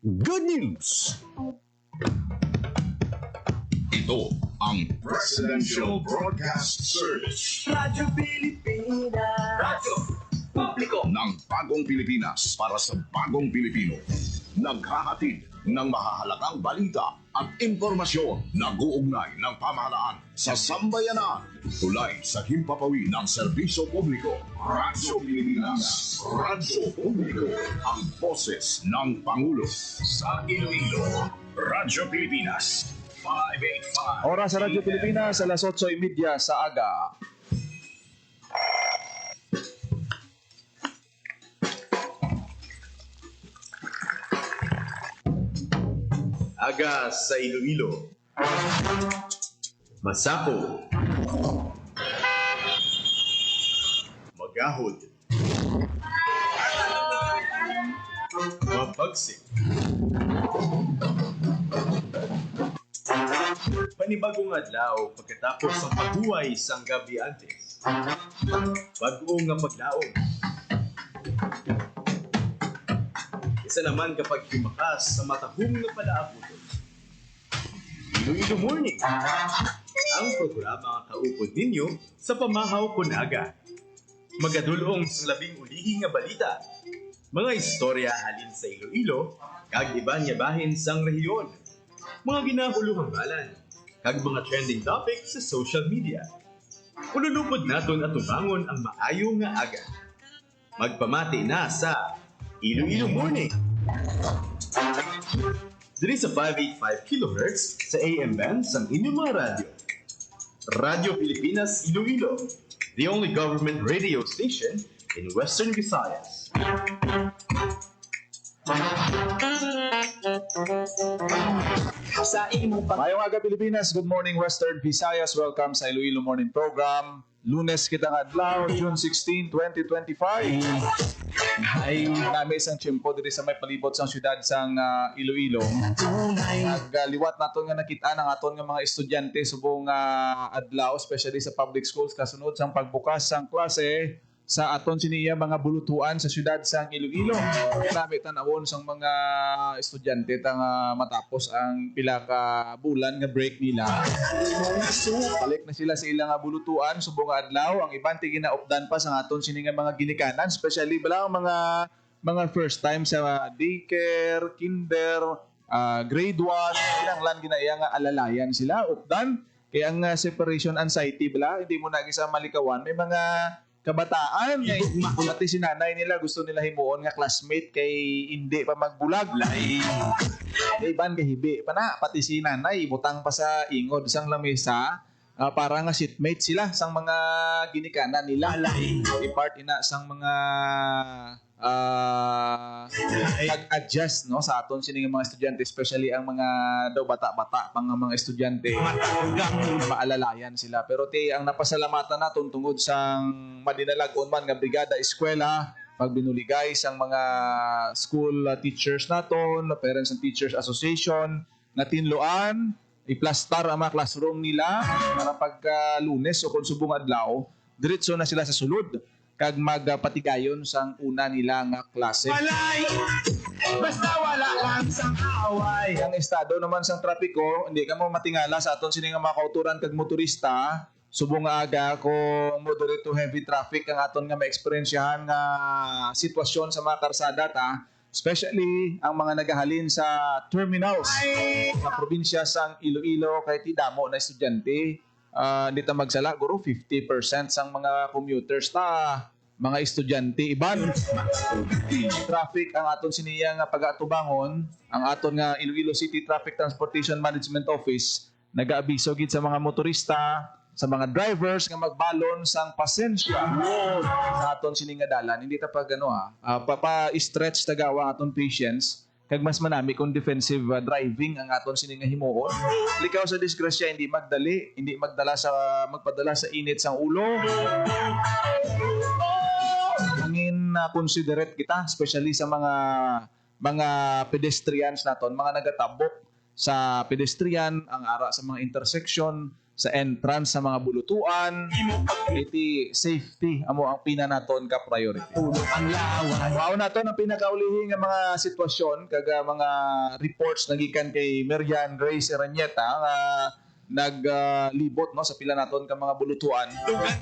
Good news! Ito ang Presidential Broadcast Service Radyo Pilipinas. Radyo Publiko ng Bagong Pilipinas para sa Bagong Pilipino. Naghahatid ng mahahalagang balita at impormasyon na guugnay ng pamahalaan sa sambayanan. Tulay sa himpapawid ng serbisyo publiko. Radyo Pilipinas. Radyo Publiko. Ang boses ng Pangulo sa Iloilo. Radyo Pilipinas. 585. Oras sa Radyo Pilipinas, alas 8:30 sa aga. Aga sa Iloilo. Masako. Magahod. Mapagsik. Panibagong adlaw pagkatapos ng paghuway sang gabi antes. Bago nga paglaom. Isa naman kapag himakas sa matahong na palaabuton. Iloilo Morning, ang programa kaupod ninyo sa pamahaw kunaga. Magadulong sa labing ulihi nga balita. Mga istorya halin sa Iloilo, kag iba nga bahin sang rehiyon. Mga ginahuluhang balan, kag mga trending topic sa social media. Ululupod naton at tubangon ang maayo nga aga. Magpamati na sa Iloilo Morning. Diri sa 585 kHz sa AM band sa inyong mga radyo. Radyo Pilipinas Iloilo, the only government radio station in Western Visayas. Sa imo pa. Mayong aga Pilipinas, good morning Western Visayas. Welcome sa Iloilo Morning Program. Lunes kitang adlaw, June 16, 2025. Ay nami isang tiyempo diri sa may palibot sang syudad sang Iloilo. Nagliwat naton nga nakita ang aton nga mga estudyante subong adlaw, especially sa public schools kasunod sang pagbukas sang klase sa aton siniya mga bulutuan sa syudad sang Iloilo. Nami tan-awon sang mga estudyante tang matapos ang pila ka bulan nga break nila. Balik na sila sa ilang bulutuan subong adlaw. Ang iban ti ginaupdan pa sa aton sini nga mga ginikanan, especially bala mga first time sa daycare, kinder, grade 1, kinahanglan ginaya nga alalayan sila updan kaya ang separation anxiety bala hindi mo na gisa malikawan. May mga kabataan nga pati si nanay nila gusto nila himuon nga classmate kay hindi pa magbulag lay iban kahibi pa na pati si nanay butang pa sa ingod sang lamesa para nga seatmate sila sang mga ginikanan nila i-part ina sang mga mag-adjust no sa aton sining mga estudyante, especially ang mga daw bata-bata pang mga estudyante maalalayan sila. Pero ang napasalamatan naton tungod sang madinalagon man nga brigada eskwela pag binuligay sang mga school teachers naton, Parents and Teachers Association na tinluan i-plaster ang mga classroom nila para pagka Lunes o kung subong adlaw diretso na sila sa sulod kag magpatigayon sang una nila nga klase. Walay! Basta wala lang sang away. Ang estado naman sang trapiko, hindi ka mo matingala sa aton sini nga mga kauturan kag motorista, subong nga aga kung moderate to heavy traffic ang aton nga maeksperiensyahan nga sitwasyon sa mga karsada ta, especially ang mga nagahalin sa terminals sa probinsya sang Iloilo kay ti damo na estudyante. Dito magsala, guro 50% sang mga commuters ta, mga estudyante iban. Traffic ang aton siniya nga pag-atubangon, ang aton nga Iloilo City Traffic Transportation Management Office nag-aabiso gid sa mga motorista, sa mga drivers nga magbalon sang pasensya sa aton sini nga dalan. Hindi ta pag papa-stretch tagawa aton patience kag mas manami kung defensive driving ang aton sini nga himuon. Likaw sa disgrasya hindi magdala sa magpadala sa init sang ulo. Hangin considerate kita, especially sa mga pedestrians naton, mga nagatabok sa pedestrian, ang ara sa mga intersection, sa entrance sa mga bulutuan. Iti safety amo ang pinanaton ka priority. Mao naton ang pinakaulihi nga mga sitwasyon kaga mga reports nagikan kay Merian Grace Eranieta nga naglibot no sa pila naton ka mga bulutuan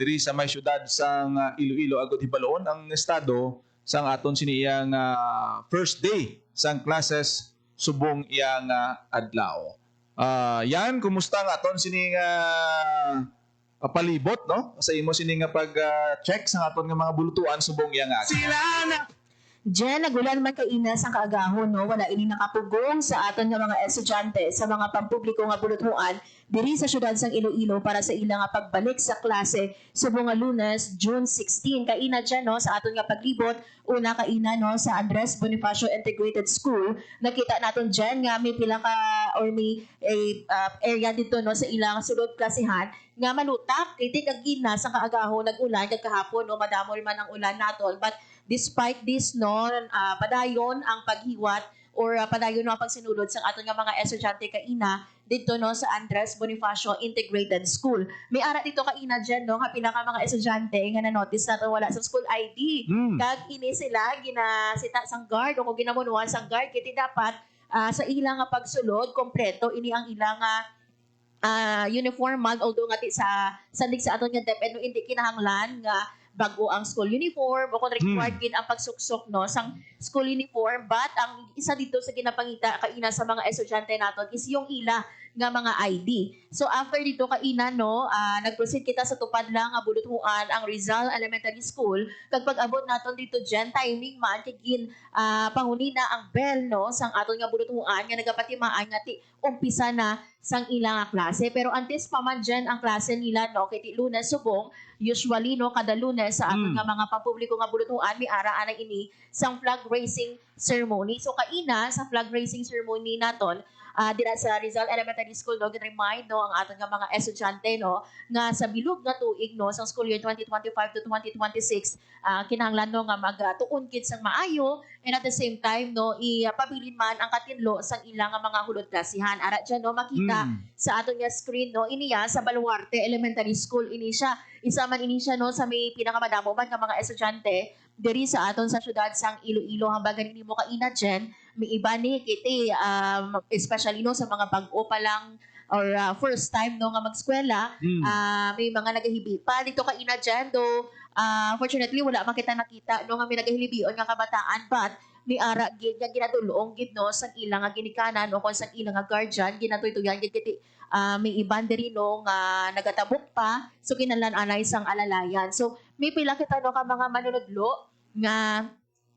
diri sa may syudad sang Iloilo agud hibaloon ang estado sang aton siniyang first day sang classes subong iyang adlaw. Yan kumusta ang aton sining palibot no sa imo sining pag-check sa aton nga mga bulutuan subong iyang Jen, nagulan man kainas ang kaagahon, no? Wala ini nakapugong sa aton nga mga estudyante sa mga pampubliko nga bulutuan diri sa syudad sang Iloilo para sa ilang nga pagbalik sa klase subong nga Lunes, June 16. Kaina dyan, no? Sa aton nga paglibot, una kaina, no? Sa Andres Bonifacio Integrated School. Nakita naton dyan nga may pila ka or may area dito, no? Sa ilang sulod klasihan nga manutak, kiti kagina sa kaagahon nag-ulan kag kahapon, no? Madamol man ang ulan naton. But despite this, no, padayon ang paghiwat or padayon ang pagsinulod sa aton nga mga estudyante kaina dito, no, sa Andres Bonifacio Integrated School. May ara dito kaina dyan, no, nga pinaka mga estudyante nga na-notice nato wala sa school ID. Kag ini sila ginasita sang guard o kung ginamunuan sang guard kiti dapat sa ilang nga pagsulod kompleto ini ang ilang uniform, although nga sa sandig sa aton nga DepEd no, hindi kinahanglan nga bago ang school uniform o kung required gin ang pagsuksok, no, sang school uniform, but ang isa dito sa ginapangita kaina sa mga estudyante naton is yung ila nga mga ID. So after dito kaina, no, nag-proceed kita sa tupad lang nga bulutuan ang Rizal Elementary School. Kag pag-abot naton dito dyan, timing man kagin panguni na ang bell, no, sang aton nga bulutuan nga nagapatimaan nga ti umpisa na sang ilang nga klase. Pero antes pa man dyan ang klase nila, no, kay ti Lunes subong, usually, no, kada Lunes sa aton nga mga pampubliko nga bulutuan may araan ang ini sang flag raising ceremony. So kaina sa flag raising ceremony naton dira sa Rizal Elementary School, no, gin-remind, no, ang aton nga mga estudyante, no, nga sa bilog nga tuig, no, sa school year 2025 to 2026 kinahanglan, no, nga magtuon kid sang maayo and at the same time, no, ipabilin man ang katinlo sang ilang nga mga hulod klasihan. Ara dyan, no, makita sa aton nga screen, no, iniya sa Baluarte Elementary School ini siya. Isa man ini siya, no, sa may pinakamadamo man nga mga estudyante diri sa aton sa syudad sang Iloilo. Hambagan ini mo kaina dyan, may iba ni kiti especially, no, sa mga bag-o pa lang or first time, no, nga mag-eskwela, may mga nagahibi pa dito kaina dyan, do fortunately wala makita nakita, no, nga may nagahibion nga kabataan, but may ara gid nga ginadulong gid, no, sang ilang nga ginikanan o kung sang ilang nga guardian ginatuy-tuyan gid kiti may iban diri, no, nga nagatabok pa, so kinahanglan anay sang alalayan. So may pila kita, no, ka mga manunudlo nga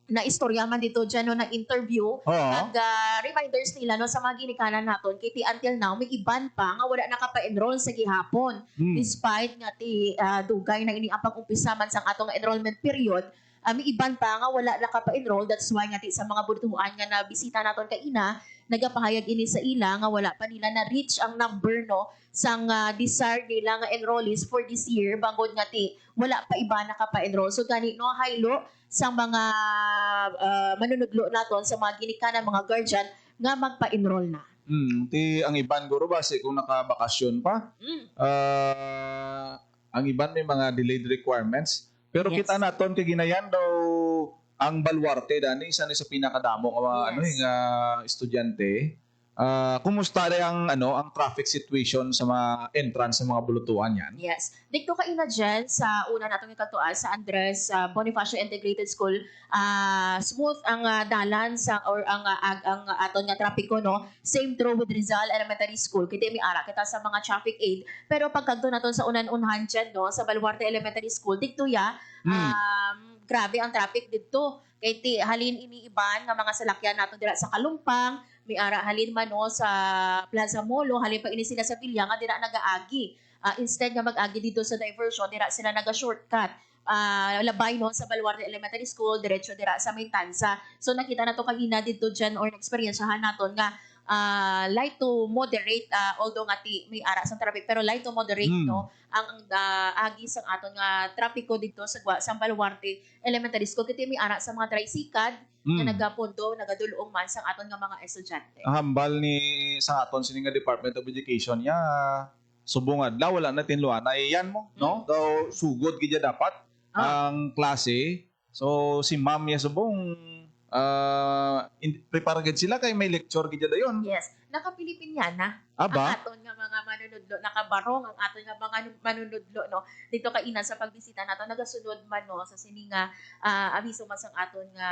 na istorya man dito dyan, no, na interview at reminders nila, no, sa mga ginikanan naton kiti until now may iban pa nga wala nakapa-enroll sa gihapon despite nga ti dugay na ini ang pag-umpisa man sang atong enrollment period. May iban pa nga wala nakapa-enroll, that's why nga ti sa mga bulutuan nga na bisita naton kaina nagapahayag ini sa ila nga wala pa nila na reach ang number, no, sang desired nila nga enrollees for this year bangod nga ti wala pa iba nakapa-enroll. So gani, no, haylo sa mga manunudlo naton sa mga ginikanan mga guardian nga magpa-enroll na. Ti ang iban guro base kung nakabakasyon pa. Ang iban may mga delayed requirements. Pero Yes. kita naton kay ginayan daw ang Baluarte dani isa ni sa pinakadamo nga mga Yes. estudyante. Kumusta ang ang traffic situation sa mga entrance sa mga bulutuan yan? Yes. Dito kaina dyan sa una natong ikatuan sa Andres Bonifacio Integrated School, smooth ang dalan sa or ang aton nga trapiko, no. Same through with Rizal Elementary School. Kita may ara kita sa mga traffic aid. Pero pagkadto naton sa unan-unhan dyan, no, sa Baluarte Elementary School, dito grabe ang traffic dito. Kay ti halin iniiban nga mga salakyan naton dira sa Kalumpang, may ara halin man, no, sa Plaza Molo, halin pa ini sila sa Villa nga dira nagaagi. Instead nga mag-agi dito sa diversion, dira sila naga-shortcut. Labay, no, sa Baluarte Elementary School, diretso dira sa Mintansa. So nakita na to kanina dito dyan or na-experiencehan naton nga light to moderate, although nga ti may ara sa traffic, pero light to moderate, no, ang agi sang aton nga trapiko dito sa Baluarte Elementary School. Kiti may ara sa mga tricycad nga nagapondo, nagadulong man sang aton nga mga estudyante. Ang hambal ni sa aton sini nga Department of Education ya subong adlaw wala na tinluan ay yan mo no daw sugod gid dapat ang klase. So si ma'am ya subong prepare gid sila kay may lecture gid dayon. Yes. Naka-Pilipinyana. Aba. Ang aton nga mga manunudlo, nakabarong ang aton nga mga manunudlo, no? Dito ka ina sa pagbisita nato, nagasunod man, no? Sa sininga, abiso man sang aton nga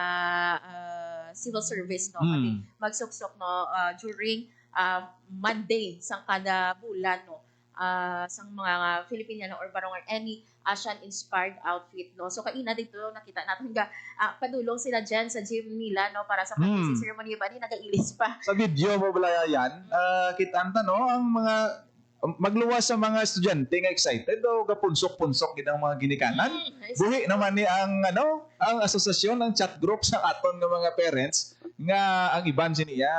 civil service, no? Kami magsuksok, no? During Monday sang kada bulan, no? Sang mga Filipiniana or barong or any Asian-inspired outfit, no? So, kaina dito, nakita natin nga, padulong sila dyan sa gym nila, no? Para sa pag-isip ceremony ba ni, nag-ilis pa. Sa video mo bala yan, kitanta no ang mga magluwas sa mga estudyante nga excited o gapunsok-punsok gid ang mga ginikanan. Buhi naman ni ang ang asosasyon ng chat group sa aton nga mga parents nga ang iban siniya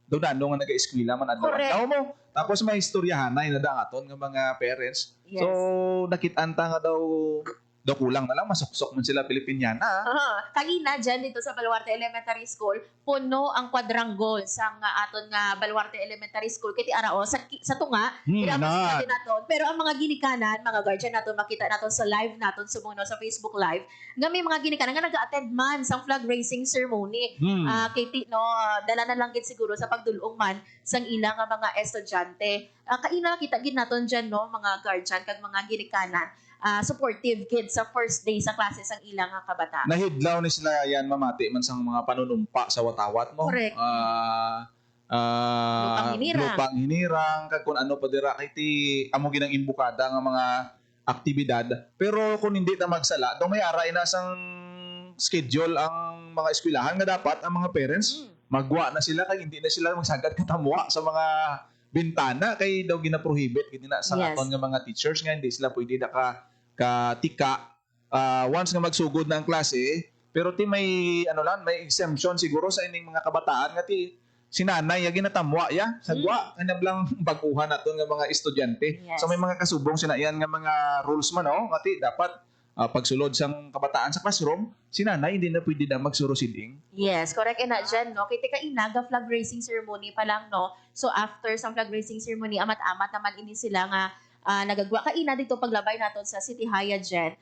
daw nga naga-eskwela man adlaw. Correct. Daw mo. Tapos may istoryahanay na da aton nga mga parents. Yes. So nakitanta nga daw kulang na lang masuksok man sila Pilipinyana. Kanina dyan dito sa Baluarte Elementary School, puno ang quadrangle sa aton nga Baluarte Elementary School. Kiti arao sa tunga, natin naton. Pero ang mga ginikanan, mga guardian naton, makita naton sa live naton sumuno sa Facebook Live, nga may mga ginikanan nga nag-attend man sa flag raising ceremony. Kiti no, dala na lang gid siguro sa pagdulong man sang ilang nga mga estudyante. Kaina kita gid naton dyan, no, mga guardian kag mga ginikanan. Supportive kids sa first day sa klase sang ilang nga kabataan. Nahidlaw ni sila yan mamati man sang mga panunumpa sa watawat mo. Correct. Lupang hinirang kag kun ano pa dira kay ti amo ginang imbukada nga mga aktibidad. Pero kung hindi ta magsala, daw may ara ina sang schedule ang mga eskwelahan nga dapat ang mga parents magwa na sila kay hindi na sila magsagad katamwa sa mga bintana kay daw gina-prohibit gid na sa aton nga mga teachers nga hindi sila pwede da katika once nga magsugod na ang klase pero ti may may exemption siguro sa ining mga kabataan nga ti sinanay ya ginatamwa ya sagwa kanab lang baguhan naton nga mga estudyante. Yes. So may mga kasubong sinayan nga mga rules man nga ti dapat pagsulod sang kabataan sa classroom, sinanay hindi na pwede na magsurusiding. Yes, correct. And dyan, no? Kita ka inaga flag raising ceremony pa lang, no? So, after sa flag raising ceremony, amat-amat naman ini sila nga nagagwa. Kaina dito paglabay natin sa City Haya dyan.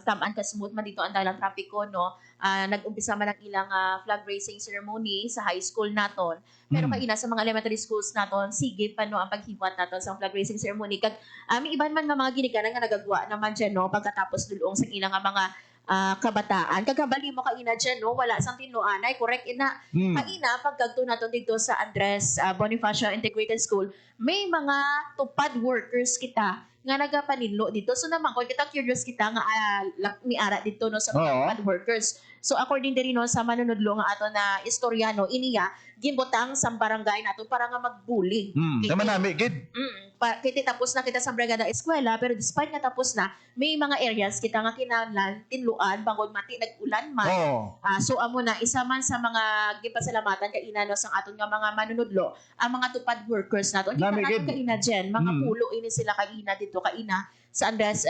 Tamaan ka smooth man dito ang dalang trapiko, no? Nag-umpisa man ang ilang flag raising ceremony sa high school naton. Pero kaina sa mga elementary schools naton, sige pa no ang paghiwat naton sa flag raising ceremony. Kag may iban man nga mga ginikanan nga nagagwa naman dyan, no? Pagkatapos dulong sa ilang mga kabataan. Kagabali mo kaina dyan, no? Wala sang tinuanay. Correct, ina. Kaina, pagkagto naton dito sa Andres Bonifacio Integrated School, may mga tupad workers kita nga nagapanilo dito. So naman, kung kita curious kita nga miara dito no sa mga tupad workers. So according din no sa manunudlo nga ato na istoryano, iniya, ginbotang sa barangay nato para nga magbully. Naman nami, gid. Kiti tapos na kita sa brigada eskwela, pero despite nga tapos na, may mga areas kita nga kinahanglan, tinluan, bangod mati, nag-ulan man. So amo na, isa man sa mga gipasalamatan kaina no sang aton nga mga manunudlo, ang mga tupad workers nato. Kita nato kaina dyan, mga pulo ini sila kaina dito, kaina sa Andres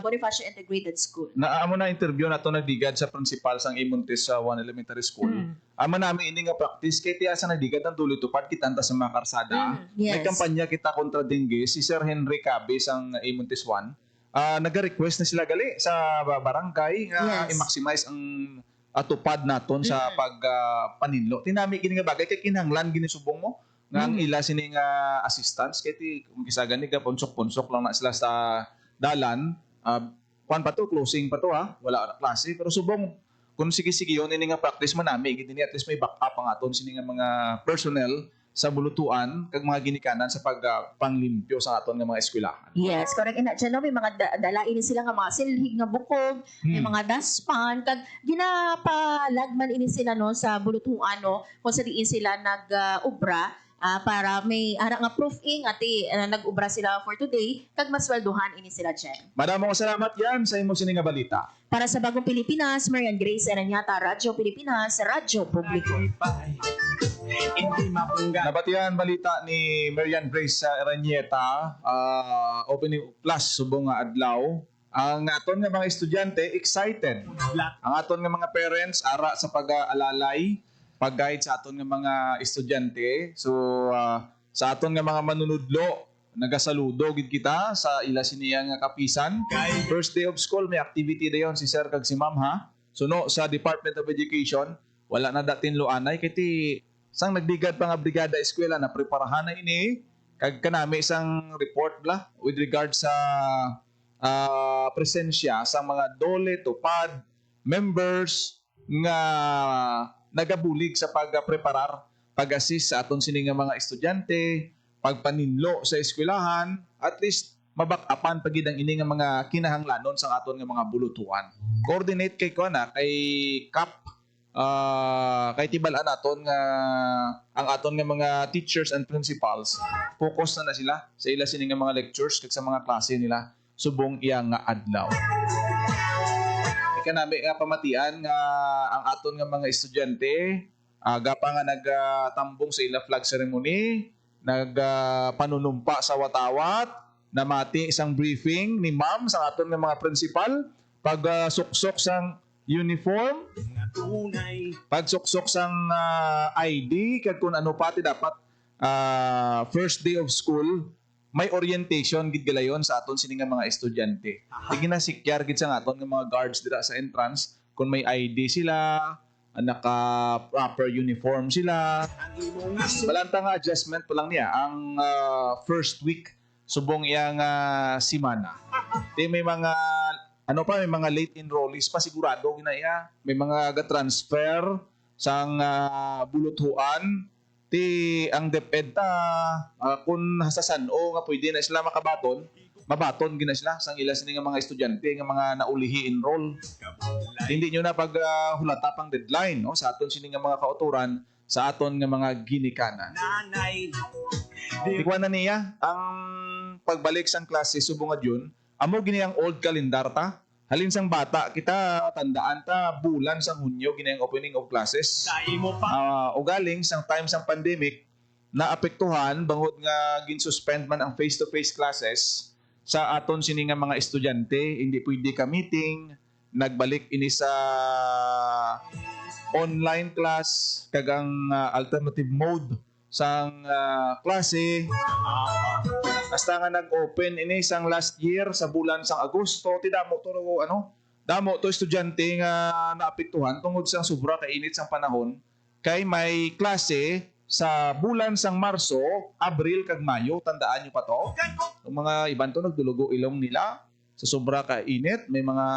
Bonifacio Integrated School. Naamo na interview nato nagdigad sa principal sang Imontes sa 1 Elementary School. Amo namin ini nga practice kay tiya sa nagdigad ng dulo tupad kitanta sa mga karsada. Yes. May kampanya kita kontra dengue si Sir Henry Cabe sang Imontes 1. Nag-request na sila gali sa barangay nga i-maximize ang tupad naton sa pagpaninlo. Tinami kini nga bagay kay kinahanglan ginisubong mo nga ang ila sini nga assistants kay ti kung kisagan ni ka punsok-punsok lang na sila sa dalan, pa to, closing pa to wala na klase. Pero subong, kung sige-sige yun, ini nga practice man namin, hindi at least may backup ang aton sini nga mga personnel sa bulutuan, kag mga ginikanan sa panglimpyo sa aton nga mga eskwelahan. Yes, correct. Ina dyan, no, may mga dalain sila nga mga silhig nga bukog, may mga daspan, kag ginapalagman ini sila no sa bulutuan no, kung sa diin sila nag-ubra, para may ara nga proof-ing ati nag-ubra sila for today kag masweldohan ini sila dyan. Maraming salamat yan sa imo sini nga balita. Para sa Bagong Pilipinas, Marian Grace Aranyata, Radyo Pilipinas, Radyo Publiko. Nabatian balita ni Marian Grace Aranyeta, opening plus subong nga adlaw. Ang aton nga mga estudyante excited. Ang aton nga mga parents ara sa pag-alalay pag-guide sa aton nga mga estudyante. So sa aton nga mga manunudlo nagasaludo gid kita sa ila siniya nga kapisan. First day of school may activity dayon si sir kag si ma'am ha. So no, sa Department of Education wala na datin luanay kay ti sang nagbigad pa nga brigada eskwela na preparahan na ini kag kanami isang report bla with regard sa presensya sa mga dole tupad members nga nagabulig sa pagpreparar pag-assist sa aton sini nga mga estudyante, pagpaninlo sa eskwelahan, at least mabak-apan pagid ang ini nga mga kinahanglanon sa aton nga mga bulutuan. Coordinate kay ko na kay CAP kay tibalan naton nga ang aton nga mga teachers and principals focus na sila sa ila sini nga mga lectures kag sa mga klase nila subong iya nga adlaw. Kanami nga pamatian nga ang aton nga mga estudyante gapa nga nagtambong sa ila flag ceremony, nagpanunumpa sa watawat, namati isang briefing ni ma'am sa aton nga mga principal, pagsuksok sang uniform, pagsuksok sang ID, kag kung ano pati dapat first day of school, may orientation gid galayon sa aton sini nga mga estudyante. Igi na sikyar gid sa aton nga mga guards dira sa entrance kung may ID sila, naka-proper uniform sila. Balanta nga adjustment pa lang niya ang first week subong iyang simana. May mga may mga late enrollees pa sigurado ginaya. May mga ga-transfer sang buluthuan. Ang DepEd kung hasasan o nga pwede na sila mabaton gina sila sang ila sini nga mga estudyante nga mga naulihi enroll. Hindi nyo na paghulata pang deadline no sa aton sini nga mga kauturan sa aton nga mga ginikanan. Tikwan na niya ang pagbalik sang klase subong adyon amo gini ang old calendar ta. Halin sang bata kita tandaan ta bulan sang Hunyo gini ang opening of classes. O galing sang time sang pandemic naapektuhan bangod nga ginsuspend man ang face-to-face classes sa aton sini nga mga estudyante, hindi pwede ka meeting, nagbalik ini sa online class, kagang alternative mode sang klase. Hasta nga nag-open ini sang last year sa bulan sang Agosto, damo to estudyante nga naapektuhan tungod sa sobra ka init sang panahon, kay may klase sa bulan sang Marso, Abril kag Mayo, tandaan nyo pa to? Yung mga iban to nagdulugo ilong nila sa sobra ka init, may mga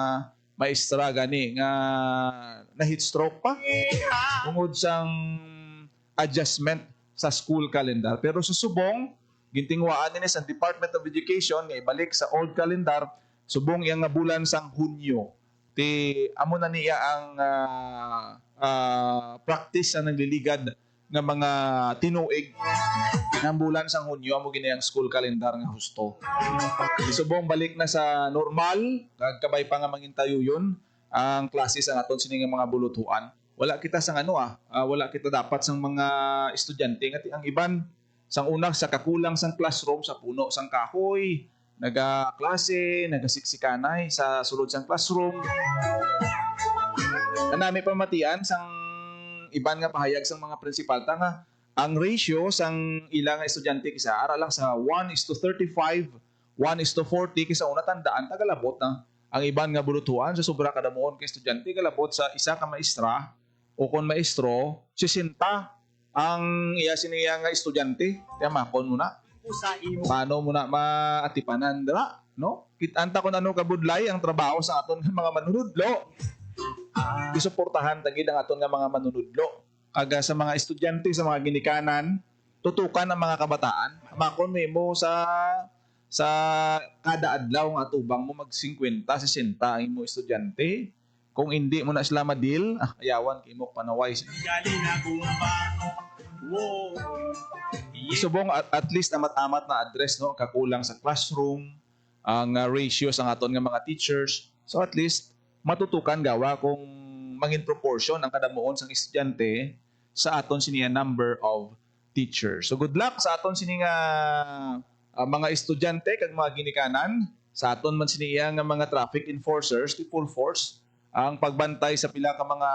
maestra gani nga na heat stroke pa tungod sang adjustment sa school calendar. Pero sa subong gintingwaan ni sa Department of Education nga ibalik sa old calendar subong iyang nga bulan sang Hunyo. Amo na niya ang practice na nagliligad nga mga tinuig ng bulan sang Hunyo amo gini ang school calendar nga husto. Subong balik na sa normal, kabay pa nga mangintayo yun ang klase sa aton sini nga mga bulutuan. Wala kita sang wala kita dapat sang mga estudyante nga ang iban sang unang sa kakulang sang classroom sa puno sang kahoy, naga-klase, nagasiksikanay sa sulod sang classroom. Anami pamatian sang iban nga pahayag sang mga principal ta nga ang ratio sang ilang estudyante kisa ara lang sa 1:35, 1:40 kisa una tandaan tagalabot na ang iban nga bulutuan sa sobra kadamuon ka estudyante kalabot sa isa ka maestra o kon maestro 60 ang iya siniya nga estudyante kaya makon muna paano muna maatipanan dira no kitanta kon ano kabudlay ang trabaho sa aton nga mga manunudlo. Isuportahan tagid ang aton nga mga manunudlo aga sa mga estudyante sa mga ginikanan tutukan ang mga kabataan makon mo sa kada adlaw nga atubang mo mag 50 60 ang imo estudyante kung hindi mo na sila madil ayawan kay mo panaway isubong at least amat-amat na address no kakulang sa classroom ang ratio sa aton nga mga teachers so at least matutukan gawa kung mangin proportion ang kadamuon sang estudyante sa aton siniya number of teachers. So good luck sa aton sini nga mga estudyante kag mga ginikanan sa aton man siniya nga mga traffic enforcers to full force ang pagbantay sa pila ka mga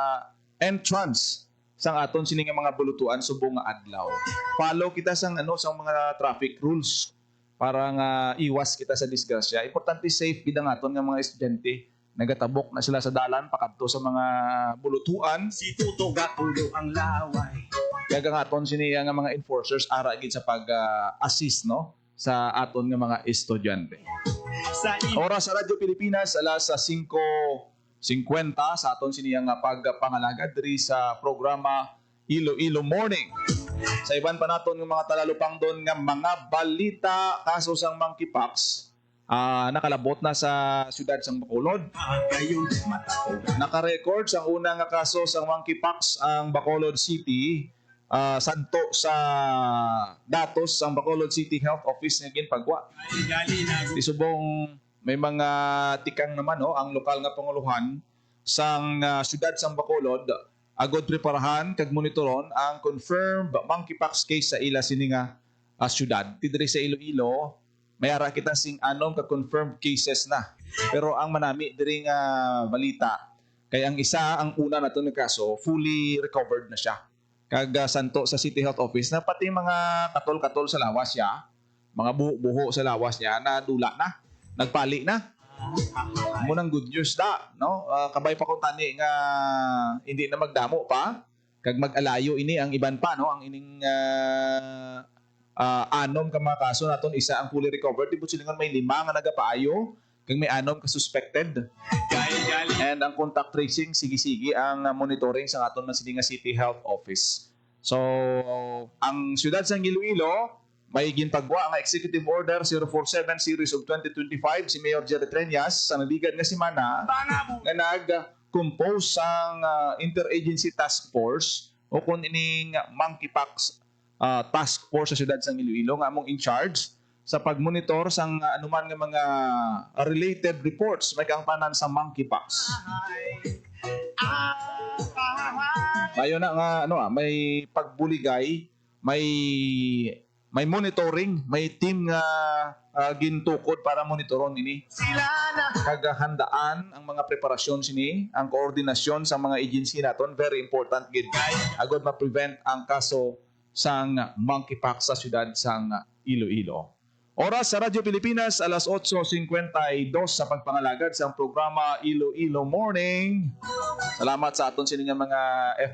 entrance sang aton sini nga mga bulutuan subong nga adlaw. Follow kita sang sang mga traffic rules para nga iwas kita sa disgrasya. Importante safe gid ang aton nga mga estudyante. Nagatabok na sila sa dalan pakadto sa mga bulutuan. Si Tuto Gatulo ang laway. Kaya nga aton siniya nga mga enforcers ara gid sa pag-assist no sa aton nga mga estudyante. Sa Oras sa Radyo Pilipinas alas 5:50 sa aton siniya nga pagpangalagad diri sa programa Iloilo Morning. Sa iban pa naton nga mga talalupang doon nga mga balita kaso sang monkeypox. Nakalabot na sa siyudad sang Bacolod. Kayong mata ko. Naka-record sa unang nga kaso sang monkeypox ang Bacolod City. Santo sa datos ang Bacolod City Health Office nga ginpagwa. Gali na Di subong may mga tikang naman ang lokal nga panguluhan sang siyudad sang Bacolod agod preparahan kag monitoron ang confirmed monkeypox case sa ila sini nga siyudad. Tidiri sa Iloilo may ara kita sing anom ka confirmed cases na. Pero ang manami diri nga balita kay ang isa ang una nato nga kaso fully recovered na siya. Kag santo sa City Health Office na pati mga katol-katol sa lawas niya, mga buho-buho sa lawas niya na dula na, nagpali na. Munang good news da, no? Kabay pa kung tani nga hindi na magdamo pa, kag mag-alayo ini ang iban pa, no? Ang ining anom ka mga kaso naton isa ang fully recovered, di po silingon may 5 nga nagapaayo, kag may 6 ka suspected. gali. And ang contact tracing, sige-sige ang monitoring sa aton man sini nga City Health Office. So, ang siyudad sa Iloilo, may ginpagwa ang Executive Order 047 Series of 2025 si Mayor Jerry Treñas sa nabigan nga semana nga nag-compose sang Interagency Task Force o kung ining Monkeypox Task Force sa siyudad sa Iloilo nga among in charge sa pagmonitor sang anuman nga mga related reports may kaangpanan sa monkeypox. Mayo na nga may pagbuligay, may monitoring, may team nga gintukod para monitoron ini. Kagahandaan ang mga preparasyon sini, ang koordinasyon sa mga agency naton very important gid. Agod ma-prevent ang kaso sang monkeypox sa siyudad sang Iloilo. Oras sa Radyo Pilipinas, alas 8:52 sa pagpangalagad sa programa Iloilo Morning. Salamat sa aton sini nga mga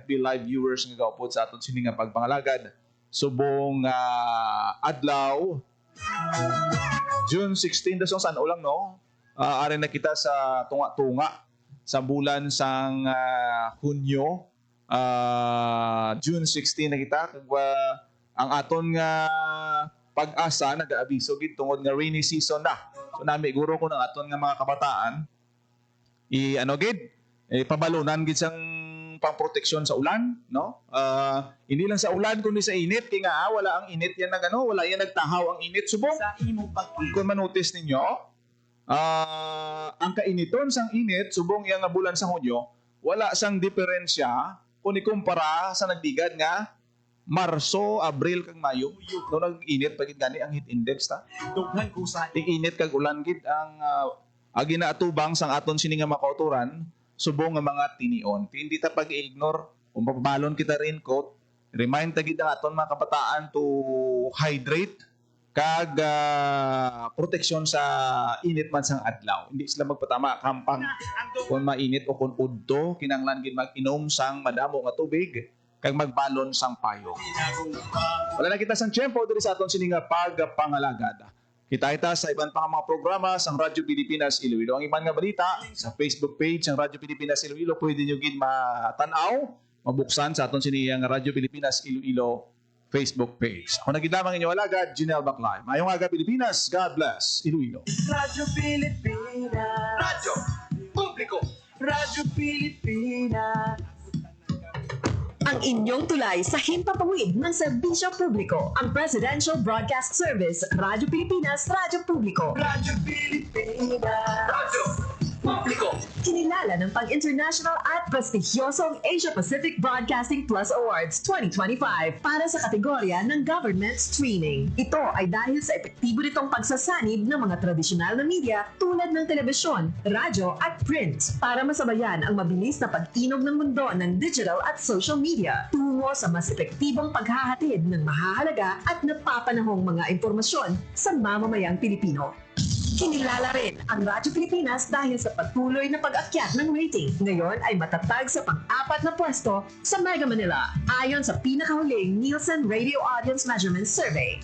FB Live viewers nga gaupod sa aton sini nga pagpangalagad. Subong adlaw, June 16, dasong saan ulang no? Ari na kita sa tunga-tunga sa bulan sang Hunyo. June 16 na kita. Kag ang aton nga pag-asa nag-aabiso gid tungod nga rainy season na. So nami guro ko ng aton nga mga kabataan pabalunan gid sang pangproteksyon sa ulan, no? Hindi lang sa ulan kundi sa init kay nga wala ang init yan wala yan nagtahaw ang init subong. Sa imo pag-ibig. Kung manotice ninyo, ang kainiton sang init subong yang nga bulan sa Hunyo, wala sang diferensya kung ikumpara sa nagdigad nga Marso, Abril kag Mayo. No nag-init pagid gani ang heat index ta. Dughan ko sa Init kag ulan gid ang ginaatubang sang aton sini nga makauturan subong nga mga tinion. Hindi ta pag-ignore kung papabalon kita raincoat. Remind ta gid ang aton mga kabataan to hydrate kag proteksyon sa init man sang adlaw. Hindi sila magpatama kampang kung mainit o kung udto, kinanglan gid mag-inom sang madamo nga tubig kag magbalon sang payo. Wala na kita sang tiyempo diri sa aton sini nga pagpangalagad. Kita sa iban pang mga programa sang Radyo Pilipinas Iloilo. Ang iban nga balita sa Facebook page ng Radyo Pilipinas Iloilo pwede nyo gid matanaw, mabuksan sa aton sini nga Radyo Pilipinas Iloilo Facebook page. Ako na gid lamang inyong alagad, Janelle Baclay. Mayong aga Pilipinas, God bless Iloilo. Radyo Pilipinas. Radyo Publiko. Radyo Pilipinas. Ang inyong tulay sa himpapawid ng serbisyo publiko, ang Presidential Broadcast Service, Radyo Pilipinas, Radyo Publiko. Radyo Pilipinas. Radyo Publiko. Kinilala ng pang-international at prestigyosong Asia Pacific Broadcasting Plus Awards 2025 para sa kategorya ng government streaming. Ito ay dahil sa epektibo nitong pagsasanib ng mga tradisyonal na media tulad ng telebisyon, radyo at print para masabayan ang mabilis na pag-inog ng mundo ng digital at social media tungo sa mas epektibong paghahatid ng mahahalaga at napapanahong mga impormasyon sa mamamayang Pilipino. Kinilala rin ang Radyo Pilipinas dahil sa patuloy na pag-akyat ng rating. Ngayon ay matatag sa pang-4 na pwesto sa Mega Manila ayon sa pinakahuling Nielsen Radio Audience Measurement Survey.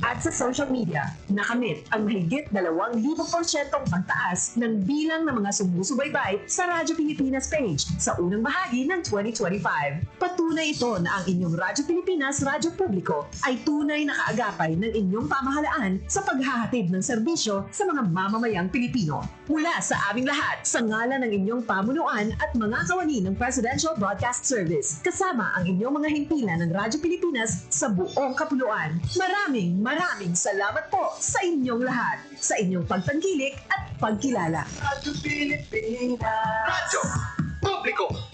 At sa social media, nakamit ang mahigit 2,000% pagtaas ng bilang ng mga sumusubaybay sa Radyo Pilipinas page sa unang bahagi ng 2025. Patunay ito na ang inyong Radyo Pilipinas Radyo Publiko ay tunay na kaagapay ng inyong pamahalaan sa paghahatid ng serbisyo sa mga mamamayang Pilipino. Mula sa aming lahat, sa ngalan ng inyong pamunuan at mga kawani ng Presidential Broadcast Service, kasama ang inyong mga himpilan ng Radyo Pilipinas sa buong kapuluan. Maraming salamat po sa inyong lahat, sa inyong pagtangkilik at pagkilala. Radyo Pilipinas. Radyo Publiko.